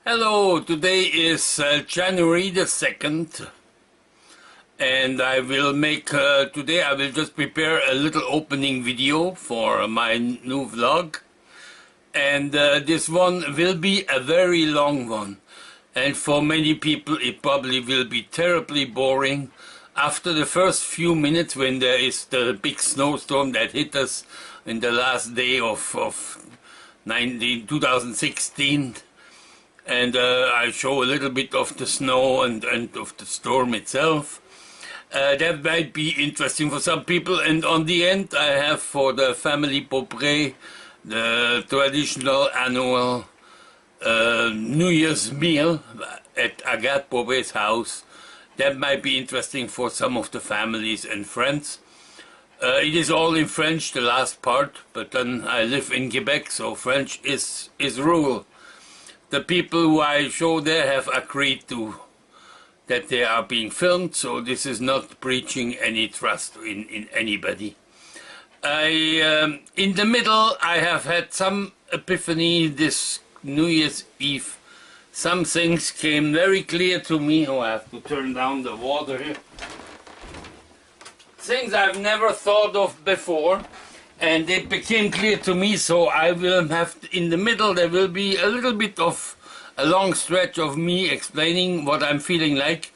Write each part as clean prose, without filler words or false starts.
Hello, today is January the 2nd, and I will make, today I will just prepare a little opening video for my new vlog, and this one will be a very long one, and for many people it probably will be terribly boring. After the first few minutes when there is the big snowstorm that hit us in the last day of 2016, and I show a little bit of the snow and of the storm itself. That might be interesting for some people. And on the end, I have for the family Beaupré the traditional annual New Year's meal at Agathe Beaupré's house. That might be interesting for some of the families and friends. It is all in French, the last part, but then I live in Quebec, so French is rule. The people who I show there have agreed to that they are being filmed, so this is not breaching any trust in anybody. In the middle, I have had some epiphany this New Year's Eve. Some things came very clear to me. Oh, I have to turn down the water here. Things I've never thought of before. And it became clear to me, so I will have, in the middle there will be a little bit of a long stretch of me explaining what I'm feeling like,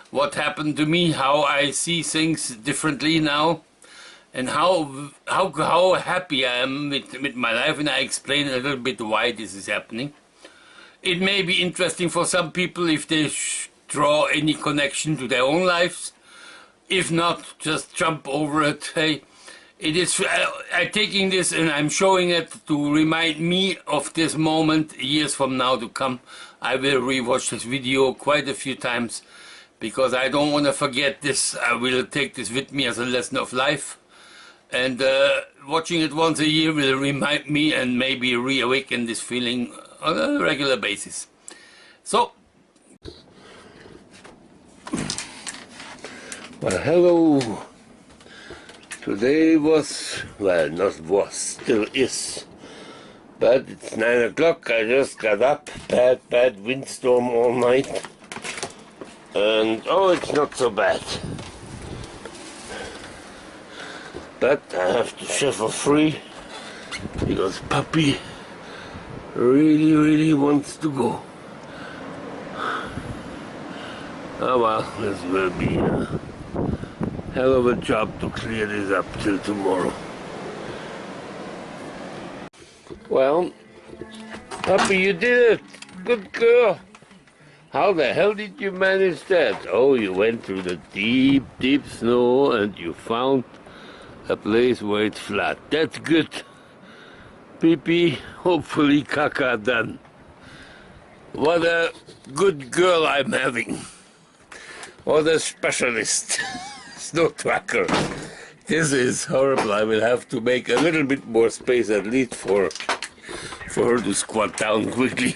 what happened to me, how I see things differently now, and how happy I am with my life, and I explain a little bit why this is happening. It may be interesting for some people if they draw any connection to their own lives. If not, just jump over it. Hey, it is, I'm taking this and I'm showing it to remind me of this moment years from now to come. I will rewatch this video quite a few times because I don't want to forget this. I will take this with me as a lesson of life. And watching it once a year will remind me and maybe reawaken this feeling on a regular basis. So, well, hello. Today was, well, not was, still is, but it's 9 o'clock. I just got up, bad windstorm all night, and oh, it's not so bad. But I have to shuffle free, because puppy really wants to go. Oh well, this will be hell of a job to clear this up till tomorrow. Well, puppy, you did it. Good girl. How the hell did you manage that? Oh, you went through the deep snow and you found a place where it's flat. That's good. Pee-pee, hopefully caca done. What a good girl I'm having. What a specialist. Snow tracker. This is horrible. I will have to make a little bit more space at least for her to squat down quickly.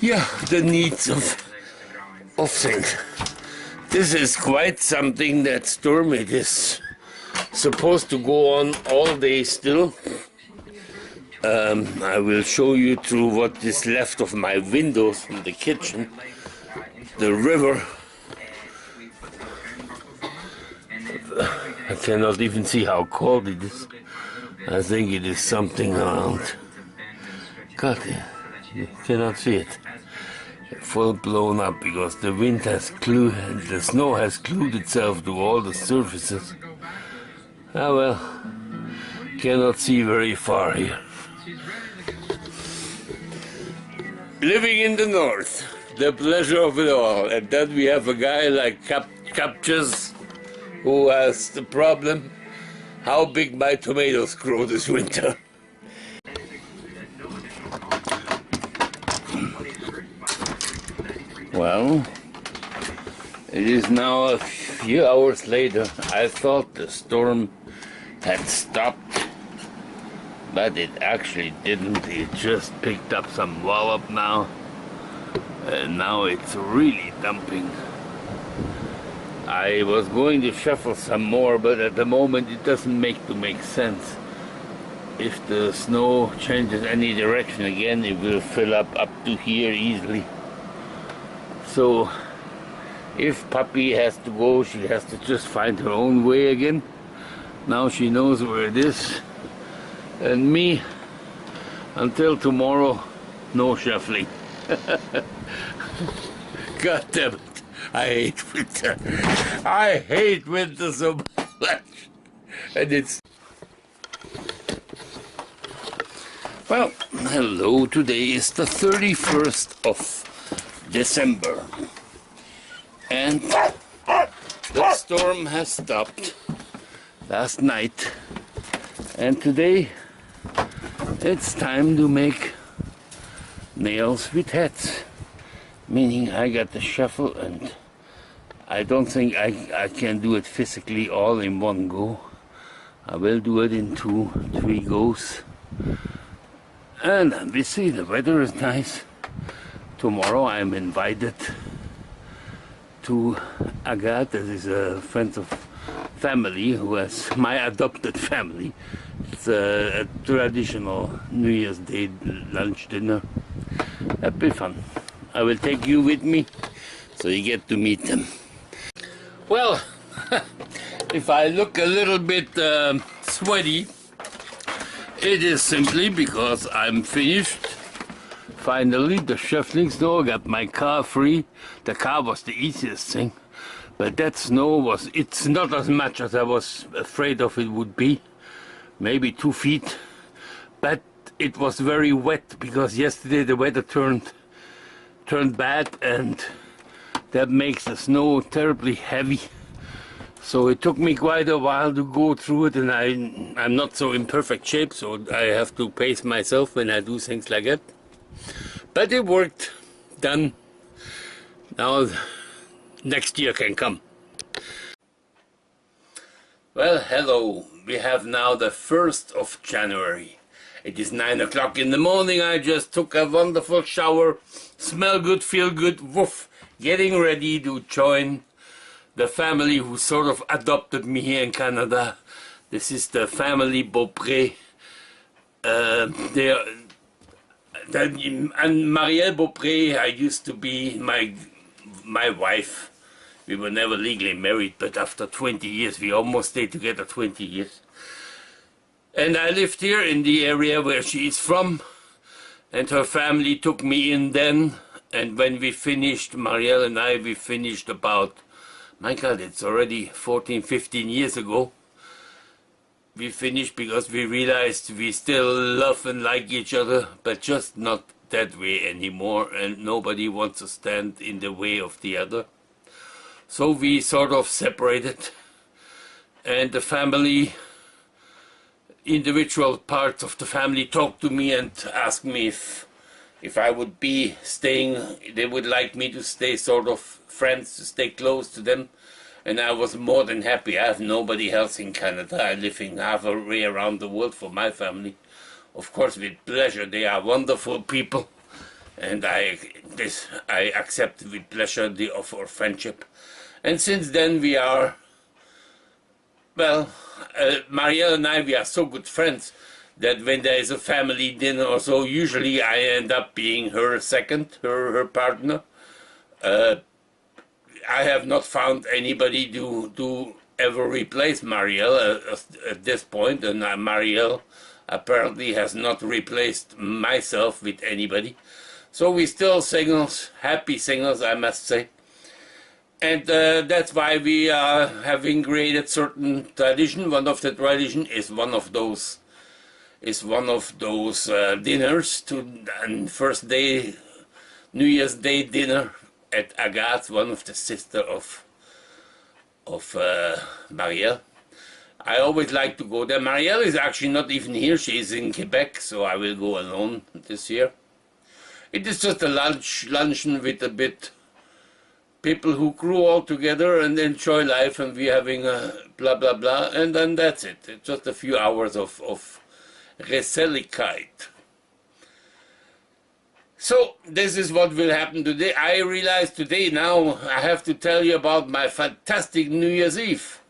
Yeah, the needs of things. This is quite something, that storm. It is supposed to go on all day still. I will show you through what is left of my windows from the kitchen. The river. I cannot even see how cold it is. I think it is something around. God, you cannot see it. Full blown up because the wind has glued, the snow has glued itself to all the surfaces. Ah well, cannot see very far here. Living in the north, the pleasure of it all, and then we have a guy like Captures who has the problem, how big my tomatoes grow this winter. Well, it is now a few hours later. I thought the storm had stopped, but it actually didn't. It just picked up some wallop now, and now it's really dumping. I was going to shuffle some more, but at the moment it doesn't make sense. If the snow changes any direction again, it will fill up to here easily. So if Puppy has to go, she has to just find her own way again. Now she knows where it is. And me, until tomorrow, no shuffling. God damn it. I hate winter. I hate winter so much. And it's... Well, hello, today is the 31st of December. And the storm has stopped last night. And today it's time to make nails with heads. Meaning I got the shovel, and I don't think I can do it physically all in one go. I will do it in 2-3 goes. And we see the weather is nice. Tomorrow I'm invited to Agathe. This is a friend of family who has my adopted family. It's a traditional New Year's Day lunch dinner. That'll be fun. I will take you with me so you get to meet them. Well, if I look a little bit sweaty, it is simply because I'm finished. Finally, the shuffling snow, I got my car free. The car was the easiest thing, but that snow it's not as much as I was afraid of it would be. Maybe 2 feet, but it was very wet because yesterday the weather turned bad, and that makes the snow terribly heavy. So it took me quite a while to go through it, and I'm not so in perfect shape, so I have to pace myself when I do things like that. But it worked. Done. Now next year can come. Well, hello. We have now the 1st of January. It is 9 o'clock in the morning. I just took a wonderful shower. Smell good, feel good, woof. Getting ready to join the family who sort of adopted me here in Canada. This is the family Beaupré. And Marielle Beaupré used to be my wife. We were never legally married, but after 20 years, we almost stayed together 20 years. And I lived here in the area where she is from, and her family took me in then. And when we finished, Marielle and I, we finished about, my God, it's already 14, 15 years ago. We finished because we realized we still love and like each other, but just not that way anymore, and nobody wants to stand in the way of the other. So we sort of separated, and the family, individual parts of the family talked to me and asked me if I would be staying, they would like me to stay sort of friends, to stay close to them. And I was more than happy. I have nobody else in Canada. I'm living halfway around the world for my family. Of course, with pleasure. They are wonderful people. And I accept with pleasure the offer of friendship. And since then we are, well, Marielle and I, we are so good friends that when there is a family dinner or so, usually I end up being her second, her partner. I have not found anybody to ever replace Marielle at this point, and Marielle apparently has not replaced myself with anybody. So we're still singles, happy singles, I must say. And that's why we are having created certain tradition. One of the tradition is one of those dinners and first day, New Year's Day dinner at Agathe, one of the sister of Marielle. I always like to go there. Marielle is actually not even here. She is in Quebec, so I will go alone this year. It is just a luncheon with a bit people who grew all together and enjoy life, and we're having a blah blah blah, and then that's it. It's just a few hours of Geselligkeit. So this is what will happen today. I realize today now I have to tell you about my fantastic New Year's Eve.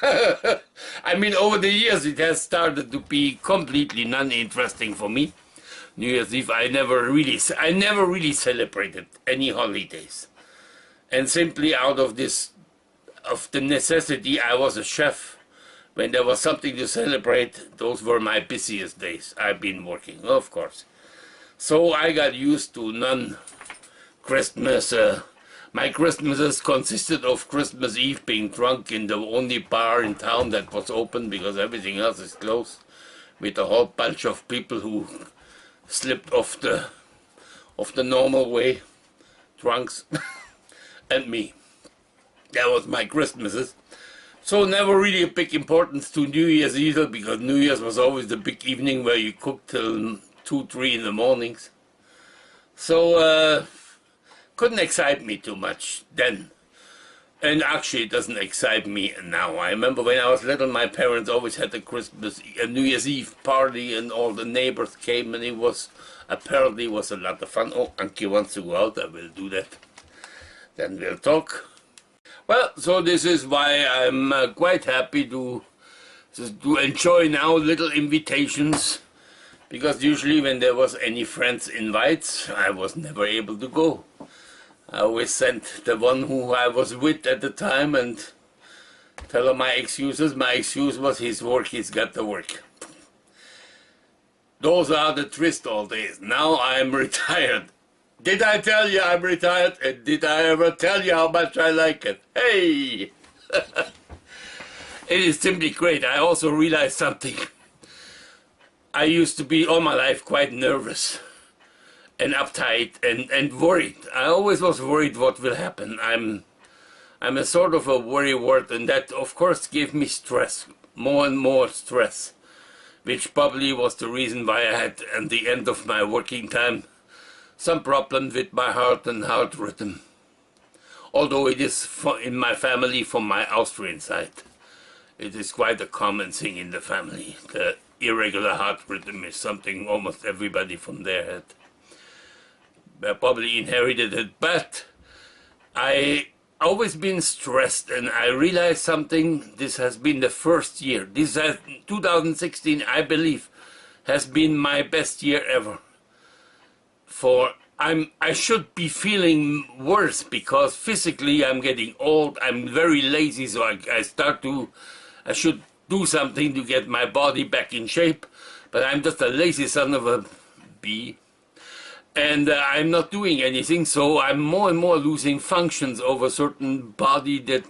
I mean, over the years it has started to be completely non-interesting for me. New Year's Eve, I never really celebrated any holidays. And simply out of the necessity, I was a chef. When there was something to celebrate, those were my busiest days. I've been working, of course. So I got used to non-Christmas. My Christmases consisted of Christmas Eve being drunk in the only bar in town that was open because everything else is closed, with a whole bunch of people who slipped off the normal way, drunks, and me. That was my Christmases. So never really a big importance to New Year's either, because New Year's was always the big evening where you cooked till 2, 3 in the mornings. So couldn't excite me too much then. And actually it doesn't excite me now. I remember when I was little, my parents always had a New Year's Eve party, and all the neighbors came, and it was apparently was a lot of fun. Oh, Anki wants to go out, I will do that. Then we'll talk. Well, so this is why I'm quite happy to enjoy now little invitations, because usually when there was any friends invites, I was never able to go. I always sent the one who I was with at the time and tell her my excuses. My excuse was his work, he's got to work. Those are the twist all days. Now I'm retired. Did I tell you I'm retired? And did I ever tell you how much I like it? Hey! It is simply great. I also realized something. I used to be all my life quite nervous and uptight and worried. I always was worried what will happen. I'm a sort of a worrywart, and that of course gave me stress, more and more stress, which probably was the reason why I had at the end of my working time some problem with my heart and heart rhythm. Although it is in my family from my Austrian side. It is quite a common thing in the family. The irregular heart rhythm is something almost everybody from there had. I probably inherited it, but I always been stressed, and I realized something. This has been the first year. 2016, I believe, has been my best year ever. I should be feeling worse because physically I'm getting old. I'm very lazy, so I should do something to get my body back in shape. But I'm just a lazy son of a bee, and I'm not doing anything. So I'm more and more losing functions over certain body that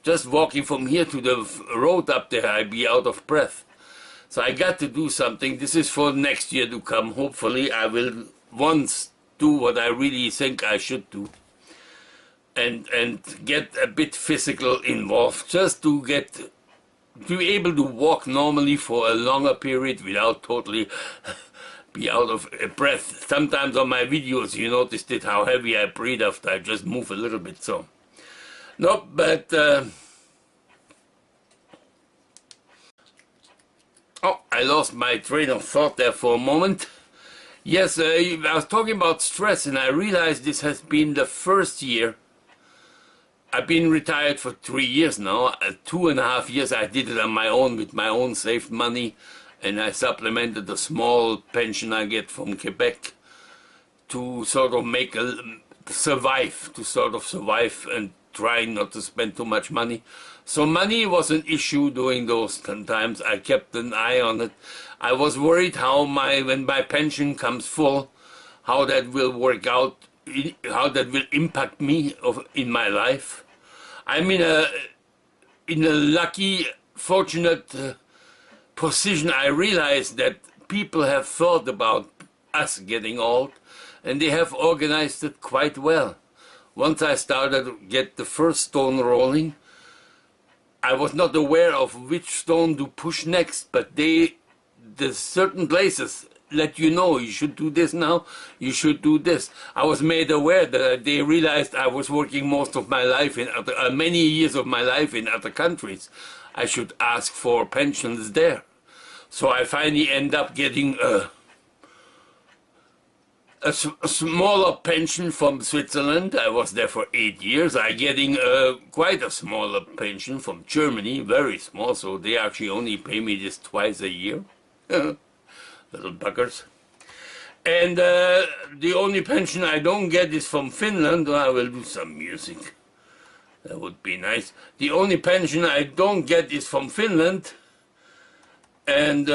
just walking from here to the road up there, I'd be out of breath. So I got to do something. This is for next year to come. Hopefully I will once do what I really think I should do, and get a bit physical involved, just to be able to walk normally for a longer period without totally be out of breath. Sometimes on my videos you noticed how heavy I breathe after I just move a little bit. So no, but oh, I lost my train of thought there for a moment. Yes, I was talking about stress, and I realized this has been the first year. I've been retired for 3 years now. 2.5 years I did it on my own with my own saved money, and I supplemented the small pension I get from Quebec to sort of survive and trying not to spend too much money. So money was an issue during those times. I kept an eye on it. I was worried when my pension comes full, how that will work out, how that will impact me in my life. I'm in a lucky, fortunate position. I realized that people have thought about us getting old, and they have organized it quite well. Once I started to get the first stone rolling, I was not aware of which stone to push next, but the certain places let you know, you should do this now, you should do this. I was made aware that they realized I was working most of my life many years of my life in other countries. I should ask for pensions there. So I finally end up getting a smaller pension from Switzerland. I was there for 8 years. I'm getting quite a smaller pension from Germany, very small, so they actually only pay me this twice a year. Little buggers. And the only pension I don't get is from Finland. I will do some music. That would be nice. The only pension I don't get is from Finland. And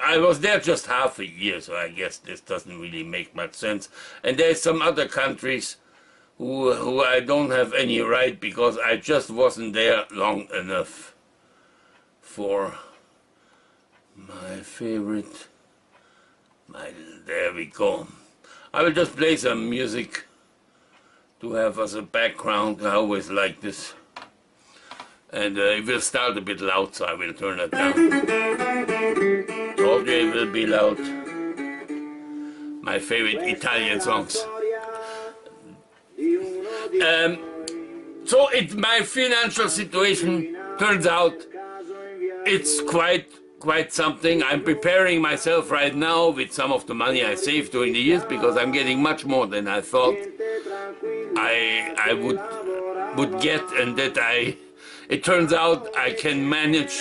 I was there just half a year, so I guess this doesn't really make much sense. And there's some other countries who I don't have any right because I just wasn't there long enough for my favorite. There we go. I will just play some music to have as a background. I always like this. And it will start a bit loud, so I will turn it down. Told you it will be loud. My favorite Italian songs. So my financial situation turns out it's quite something. I'm preparing myself right now with some of the money I saved during the years because I'm getting much more than I thought I would get, and that it turns out I can manage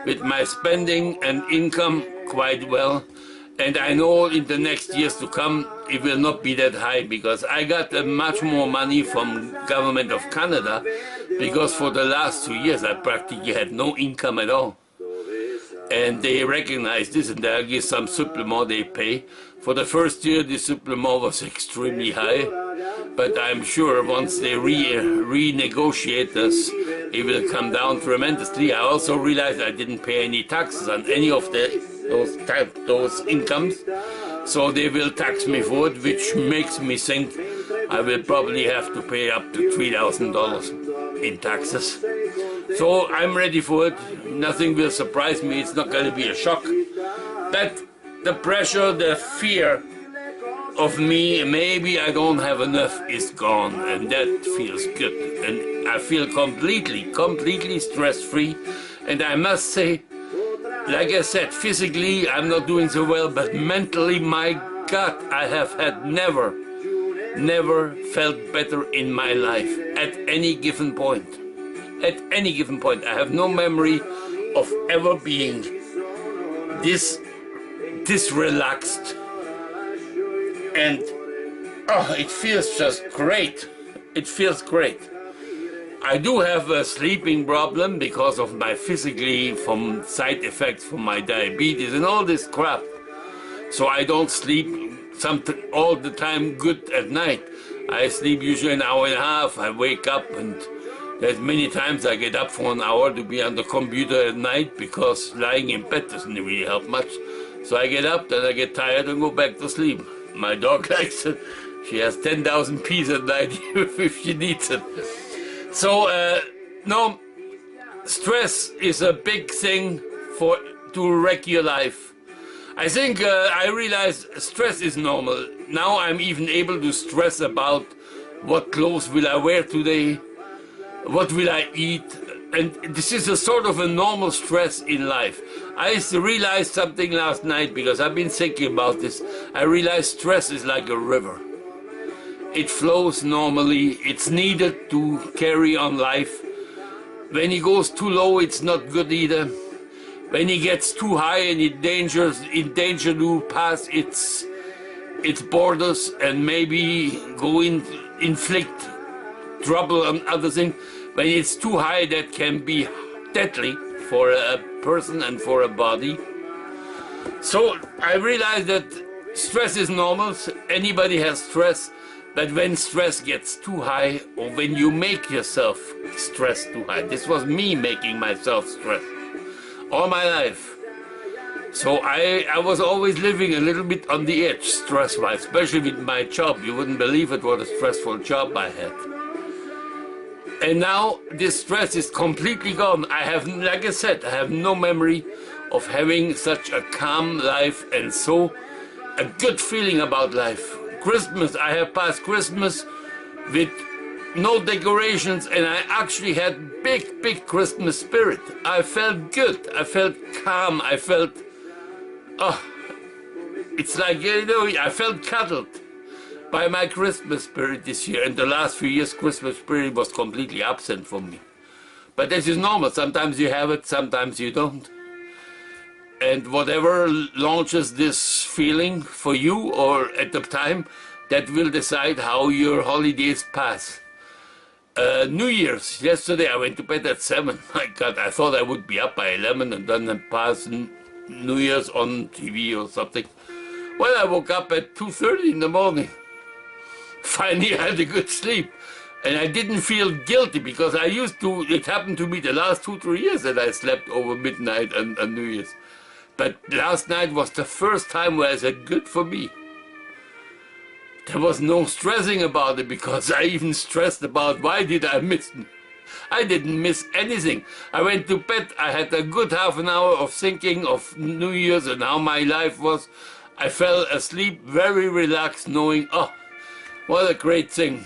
with my spending and income quite well. And I know in the next years to come it will not be that high because I got much more money from government of Canada because for the last 2 years I practically had no income at all. And they recognize this and they'll give some supplement they pay. For the first year the supplement was extremely high, but I'm sure once they renegotiate this, it will come down tremendously. I also realized I didn't pay any taxes on any of those incomes, so they will tax me for it, which makes me think I will probably have to pay up to $3,000 in taxes. So I'm ready for it. Nothing will surprise me. It's not going to be a shock. But the pressure, the fear of me, maybe I don't have enough, is gone, and that feels good. And I feel completely stress-free. And I must say, like I said, physically I'm not doing so well, but mentally, my God, I have had never felt better in my life at any given point. At any given point. I have no memory of ever being this relaxed. And it feels just great. It feels great. I do have a sleeping problem because of my from side effects from my diabetes and all this crap. So I don't sleep all the time good at night. I sleep usually an hour and a half. I wake up and there's many times I get up for an hour to be on the computer at night because lying in bed doesn't really help much. So I get up, then I get tired and go back to sleep. My dog likes it. She has 10,000 peas at night if she needs it. So, no, stress is a big thing to wreck your life. I think I realize stress is normal. Now I'm even able to stress about what clothes will I wear today, what will I eat, and this is a sort of a normal stress in life. I realized something last night because I've been thinking about this. I realized stress is like a river. It flows normally, it's needed to carry on life. When it goes too low, it's not good either. When it gets too high and in danger to pass its borders and maybe inflict trouble on other things. When it's too high, that can be deadly for a person and for a body. So I realized that stress is normal. Anybody has stress. But when stress gets too high, or when you make yourself stress too high, this was me making myself stress all my life. So I was always living a little bit on the edge, stress-wise, especially with my job. You wouldn't believe it, what a stressful job I had. And now this stress is completely gone. I have, like I said, I have no memory of having such a calm life and so a good feeling about life. Christmas, I have passed Christmas with no decorations, and I actually had big Christmas spirit. I felt good, I felt calm, I felt it's like, you know, I felt cuddled by my Christmas spirit this year. And the last few years, Christmas spirit was completely absent from me. But this is normal. Sometimes you have it, sometimes you don't. And whatever launches this feeling for you or at the time, that will decide how your holidays pass. New Year's, yesterday I went to bed at 7. My God, I thought I would be up by 11 and then pass New Year's on TV or something. Well, I woke up at 2:30 in the morning. Finally, I had a good sleep. And I didn't feel guilty because I used to, it happened to me the last 2-3 years that I slept over midnight on New Year's. But last night was the first time where I said, good for me. There was no stressing about it because I even stressed about why did I miss. I didn't miss anything. I went to bed, I had a good half an hour of thinking of New Year's and how my life was. I fell asleep very relaxed knowing, oh, what a great thing.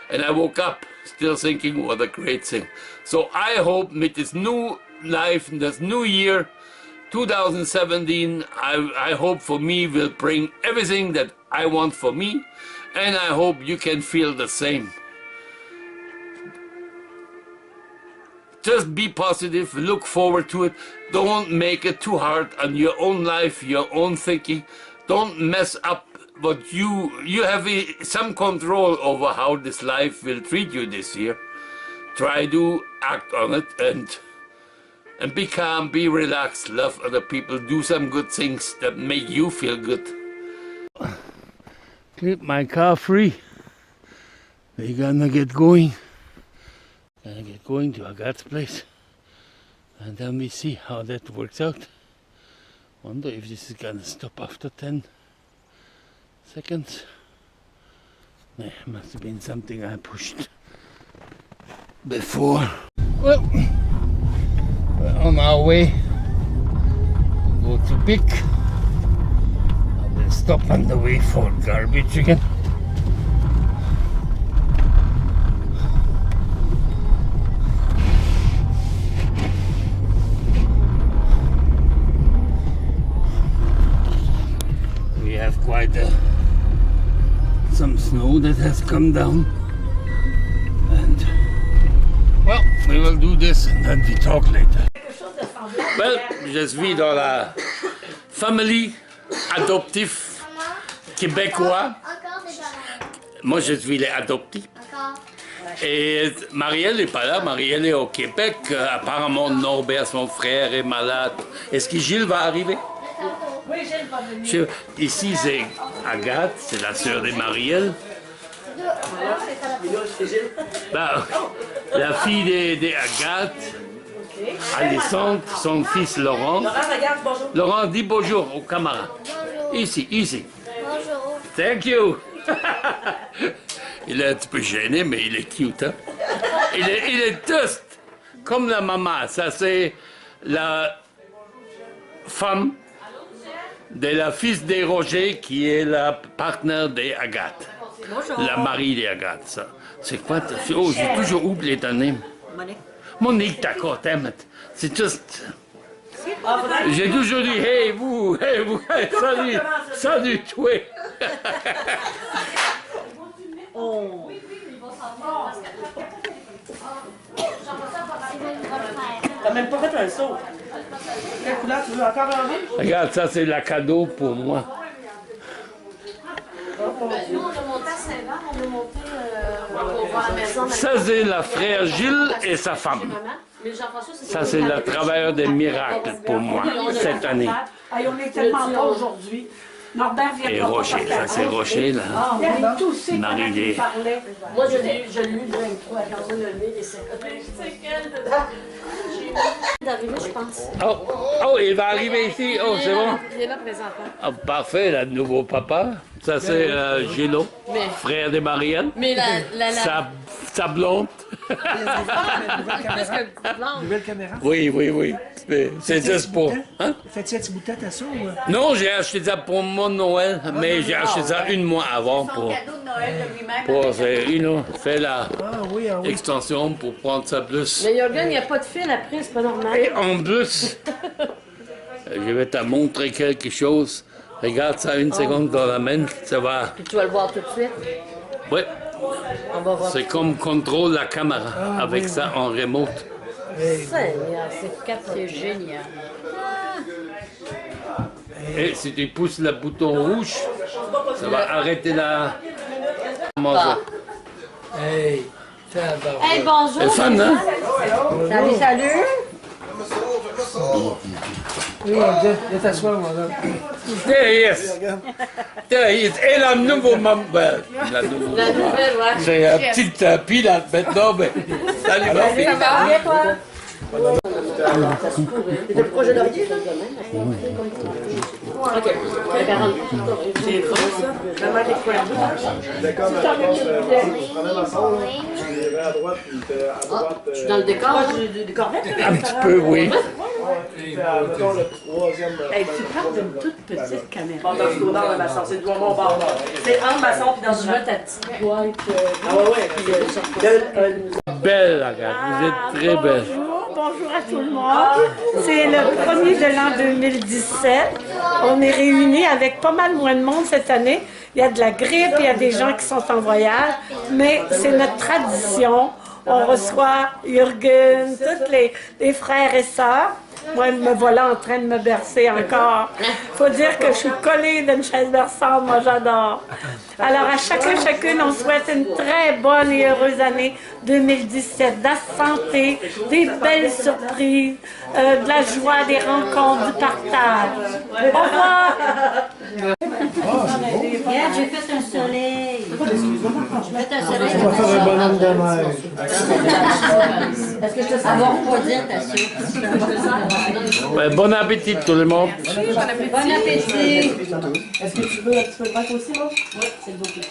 And I woke up still thinking, what a great thing. So I hope with this new life, this new year, 2017, I hope for me will bring everything that I want for me, and I hope you can feel the same. Just be positive, look forward to it. Don't make it too hard on your own life, your own thinking. Don't mess up what you have some control over how this life will treat you this year. Try to act on it and be calm, be relaxed, love other people, do some good things that make you feel good. Keep my car free. We're gonna get going. Gonna get going to Agat's place. And then we see how that works out. Wonder if this is gonna stop after 10 seconds. Nah, must have been something I pushed before. Well, we're on our way to go to pick. I will stop on the way for garbage again. We have quite some snow that has come down, and well, we will do this and then we talk later. Well, je suis dans la famille adoptive québécois. Moi, je suis adopté. Et Marielle n'est pas là, Marielle est au Québec. Apparemment, Norbert, son frère, est malade. Est-ce que Gilles va arriver? Oui, Gilles va venir. Ici, c'est Agathe, c'est la sœur de Marielle. Bah, la fille d'Agathe, Alessandre, son fils Laurent. Laurent, regarde, bonjour. Laurent, dis bonjour aux camarades. Ici, ici. Bonjour. Thank you. Il est un petit peu gêné, mais il est cute. Hein? Il est toast, comme la maman. Ça, c'est la femme de la fils de Roger, qui est la partenaire d'Agathe. La mari d'Agathe, ça. C'est quoi? Oh, j'ai toujours oublié ton nom. Monique. Monique, d'accord, t'aimes. C'est juste... J'ai toujours dit, hey vous, hey, salut, salut toi. Oh. T'as même pas fait un saut. Quelle couleur tu veux? Encore un rouge? Regarde, ça c'est la cadeau pour moi. Nous, on a monté à Saint-Vain, on a monté pour voir la maison. Ça c'est la frère Gilles et sa femme. Ça c'est le travailleur des miracles pour moi cette année. Hey, on est tellement pas aujourd'hui. Norbert vient Et pas Rocher, parce ça c'est Rocher là. Ah, oui, tous ces Marie-Lé. qui parlaient. Moi, je l'ai eu 23 quand on a levé les séquelles dedans. D'arriver, je pense. Oh, il va arriver ici. Oh, c'est bon. Il est là présentement. Oh, parfait, le nouveau papa. Ça c'est Gélo, frère de Marielle. Mais Sa blonde. Nouvelle caméra? Oui. C'est juste pour... Hein? Fais-tu un petit bout de tête à ça ou... Non, j'ai acheté ça pour mon Noël, mais j'ai acheté ça un mois avant pour... cadeau de Noël de lui-même. Faire la Ah oui. extension pour prendre ça plus. Mais Jurgen, il n'y a pas de fil après, c'est pas normal. Et en plus, je vais te montrer quelque chose. Regarde ça une seconde dans la main, ça va. Puis tu vas le voir tout de suite. Oui, On va voir. c'est comme contrôle la caméra avec ça en remote. Seigneur, c'est génial. Et si tu pousses le bouton rouge, ça va arrêter la. Manger. Hey, tabarouette. Hey, bonjour. C'est fun, hein? Salut, salut. Oui, viens t'asseoir, mon homme. There he is. There he is. Et la nouveau membre. La nouveau La nouvelle, ouais. C'est un petit pilote maintenant, mais salut ma fille. Ça va bien, toi? C'était le projet d'origine, là? OK. C'est trop ça. Vraiment des coins. D'accord, mais je prenais ma soeur, je irais à droite, puis à droite. Je suis dans le décor. Des corvettes, là? Un petit peu, oui. Mettons le troisième. Hey, tu prends d'une toute petite caméra. Bon, donc, c'est dans le maçon. C'est devant mon bord. C'est entre maçon puis dans Tu une vois ta petite boîte. Ah ouais, ouais. Belle, la gare. Vous êtes très belle. Bonjour à tout le monde. C'est le premier de l'an 2017. On est réunis avec pas mal moins de monde cette année. Il y a de la grippe, il y a des gens qui sont en voyage, mais c'est notre tradition. On reçoit Jurgen, tous les frères et sœurs. Moi, me voilà en train de me bercer encore. Faut dire que je suis collée d'une chaise berçante, moi j'adore. Alors à chacune, on souhaite une très bonne et heureuse année 2017, de la santé, des belles surprises, de la joie, des rencontres, du partage. Au revoir! Regarde, j'ai fait un soleil. J'ai fait un soleil. On va faire un bonhomme de mer. Est-ce que je te sens avoir pas dire ta soupe? Ouais, bon appétit tout le monde. Bon appétit. Est-ce que tu veux un petit peu de bac aussi, moi? Oui, s'il vous plaît.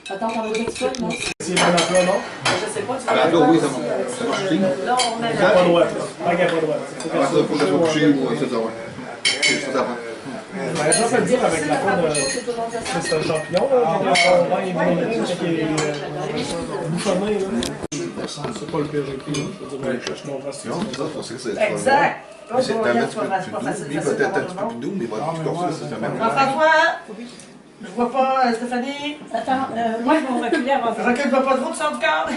Attends, t'en veux quelque chose, non? C'est bon emploi, non? Je sais pas. À la oui, ça marche clean. Là, on met Pas droite, là. Pas pas droite. Ah, ça, faut que je sois couché ou ça, ouais. C'est ça, Ben, ça, peut dire avec la peau de. C'est un champignon, là. On vend les boulangeries, qui est bouchonné, là. C'est pas le pire écrit, là. Je veux dire, je comprends ce que c'est. Exact. C'est un petit peu plus doux, lui peut-être un petit peu plus doux, mais votre petit corset, c'est un même. Jean-François, je vois pas Stéphanie. Attends, moi je vais reculer avant ça. Recule pas trop, tu sors du cadre.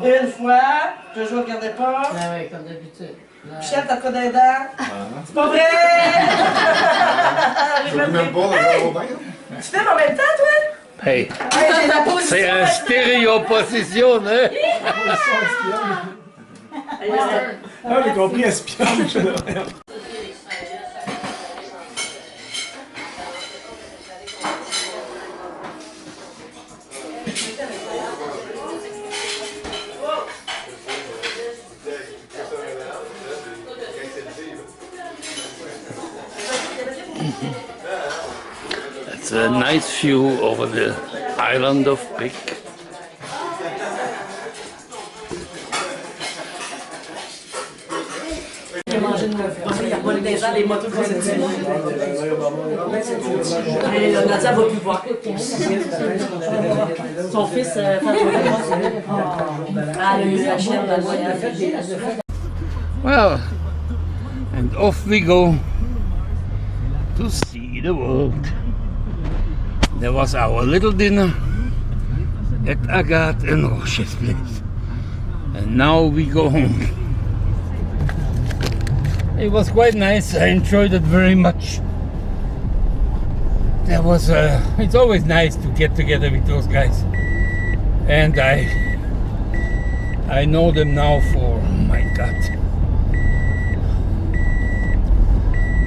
Une fois, je joue, regardez pas. Ah oui, comme d'habitude. Michel, t'as quoi d'un dent? C'est pas vrai! Je ne même pas le bain. Tu fais en même temps, toi? Hey, Hey, j'ai la position. c'est un stéréoposition, hein? Ah, j'ai compris, espionne. It's a nice view over the island of Pig. J'ai mangé une meuf. Il y a pas des gens, les motos qui sont Nadia va plus voir. Son fils, a eu la chienne dans le voyage. Well, and off we go to see the world. There was our little dinner at Agathe and Roche's place. And now we go home. It was quite nice. I enjoyed it very much. There was it's always nice to get together with those guys. And I know them now for, oh my God,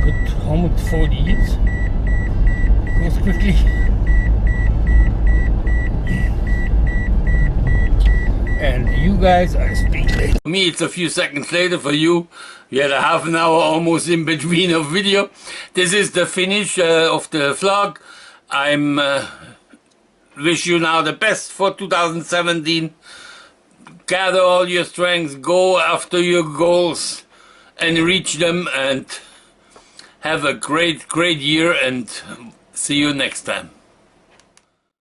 good almost 40 years. Goes quickly. And you guys are speak later. For me, it's a few seconds later. For you, we had a half an hour almost in between of video. This is the finish of the vlog. I'm wish you now the best for 2017. Gather all your strength, go after your goals and reach them, and have a great year, and see you next time.